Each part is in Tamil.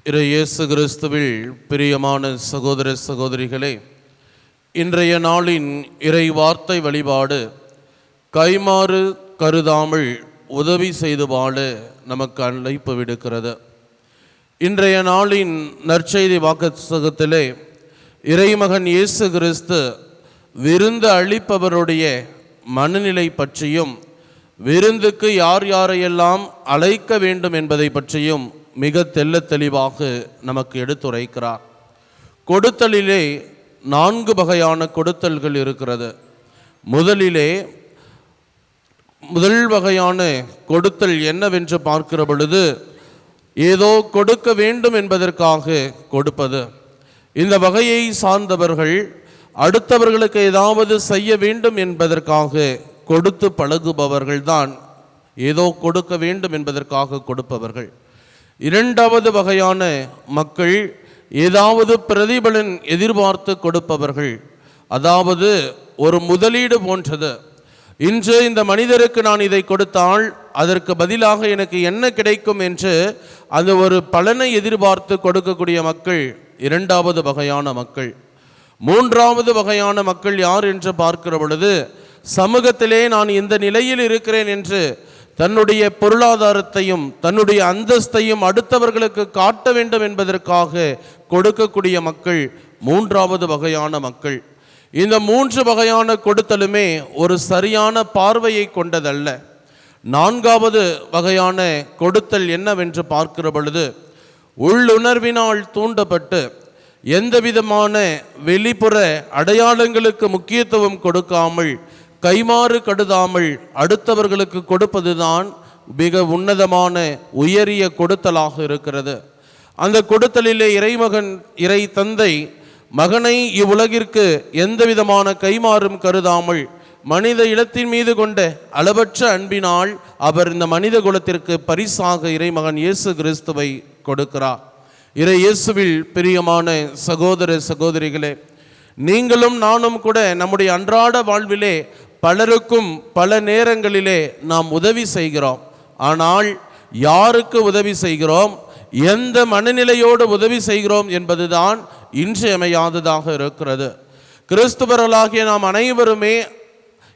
இயேசு கிறிஸ்துவில் பிரியமான சகோதர சகோதரிகளே, இன்றைய நாளின் இறை வார்த்தை வழிபாடு கைமாறு கருதாமல் உதவி செய்து வாழ நமக்கு அழைப்பு விடுக்கிறது. இன்றைய நாளின் நற்செய்தி வாசகத்திலே இறைமகன் இயேசு கிறிஸ்து விருந்து அளிப்பவருடைய மனநிலை பற்றியும் விருந்துக்கு யார் யாரையெல்லாம் அழைக்க வேண்டும் என்பதை பற்றியும் மிக தெள்ளத் தெளிவாக நமக்கு எடுத்துரைக்கிறார். கொடுத்தலிலே 4 வகையான கொடுத்தல்கள் இருக்கிறது. முதல் வகையான கொடுத்தல் என்னவென்று பார்க்கிற பொழுது, ஏதோ கொடுக்க வேண்டும் என்பதற்காக கொடுப்பது. இந்த வகையை சார்ந்தவர்கள் அடுத்தவர்களுக்கு ஏதாவது செய்ய வேண்டும் என்பதற்காக கொடுத்து பழகுபவர்கள்தான் ஏதோ கொடுக்க வேண்டும் என்பதற்காக கொடுப்பவர்கள். இரண்டாவது வகையான மக்கள் ஏதாவது பிரதிபலன் எதிர்பார்த்து கொடுப்பவர்கள். அதாவது ஒரு முதலீடு போன்றது. இன்று இந்த மனிதருக்கு நான் இதை கொடுத்தால் அதற்கு பதிலாக எனக்கு என்ன கிடைக்கும் என்று அந்த ஒரு பலனை எதிர்பார்த்து கொடுக்கக்கூடிய மக்கள் இரண்டாவது வகையான மக்கள். மூன்றாவது வகையான மக்கள் யார் என்று பார்க்கிற பொழுது, சமூகத்திலே நான் இந்த நிலையில் இருக்கிறேன் என்று தன்னுடைய பொருளாதாரத்தையும் தன்னுடைய அந்தஸ்தையும் அடுத்தவர்களுக்கு காட்ட வேண்டும் என்பதற்காக கொடுக்கக்கூடிய மக்கள் மூன்றாவது வகையான மக்கள். இந்த 3 வகையான கொடுத்தலுமே ஒரு சரியான பார்வையை கொண்டதல்ல. 4வது வகையான கொடுத்தல் என்னவென்று பார்க்கிற பொழுது, உள்ளுணர்வினால் தூண்டப்பட்டு எந்தவிதமான வெளிப்புற அடையாளங்களுக்கு முக்கியத்துவம் கொடுக்காமல் கைமாறு கருதாமல் அடுத்தவர்களுக்கு கொடுப்பதுதான் மிக உன்னதமான உயரிய கொடுத்தலாக இருக்கிறது. அந்த கொடுத்தலிலே இறை தந்தை மகனை இவ்வுலகிற்கு எந்தவிதமான கைமாறும் கருதாமல் மனித இனத்தின் மீது கொண்ட அளவற்ற அன்பினால் அவர் இந்த மனித குலத்திற்கு பரிசாக இறைமகன் இயேசு கிறிஸ்துவை கொடுக்கிறார். இயேசுவில் பிரியமான சகோதர சகோதரிகளே, நீங்களும் நானும் கூட நம்முடைய அன்றாட வாழ்விலே பலருக்கும் பல நேரங்களிலே நாம் உதவி செய்கிறோம். ஆனால் யாருக்கு உதவி செய்கிறோம், எந்த மனநிலையோடு உதவி செய்கிறோம் என்பதுதான் இன்றியமையாததாக இருக்கிறது. கிறிஸ்துவர்களாகிய நாம் அனைவருமே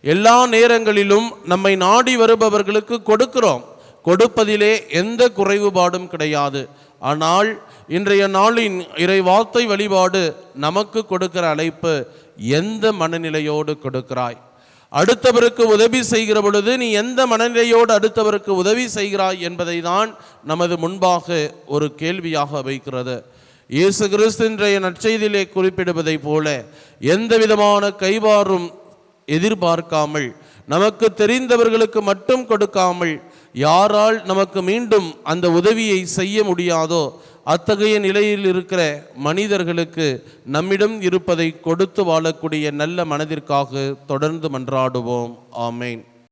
எல்லா நேரங்களிலும் நம்மை நாடி வருபவர்களுக்கு கொடுக்கிறோம். கொடுப்பதிலே எந்த குறைவுபாடும் கிடையாது. ஆனால் இன்றைய நாளின் இறை வார்த்தை வழிபாடு நமக்கு கொடுக்கிற அழைப்பு, எந்த மனநிலையோடு கொடுக்கிறாய்? அடுத்தவருக்கு உதவி செய்கிற பொழுது நீ எந்த மனநிலையோடு அடுத்தவருக்கு உதவி செய்கிறாய் என்பதை தான் நமது முன்பாக ஒரு கேள்வியாக வைக்கிறது. இயேசு கிறிஸ்து இன்றைய நற்செய்தியிலே குறிப்பிடுவதை போல எந்த விதமான கைவாறும் எதிர்பார்க்காமல் நமக்கு தெரிந்தவர்களுக்கு மட்டும் கொடுக்காமல் யாரால் நமக்கு மீண்டும் அந்த உதவியை செய்ய முடியாதோ அத்தகைய நிலையில் இருக்கிற மனிதர்களுக்கு நம்மிடம் இருப்பதை கொடுத்து வாழக்கூடிய நல்ல மனதிற்காக தொடர்ந்து மன்றாடுவோம். ஆமேன்.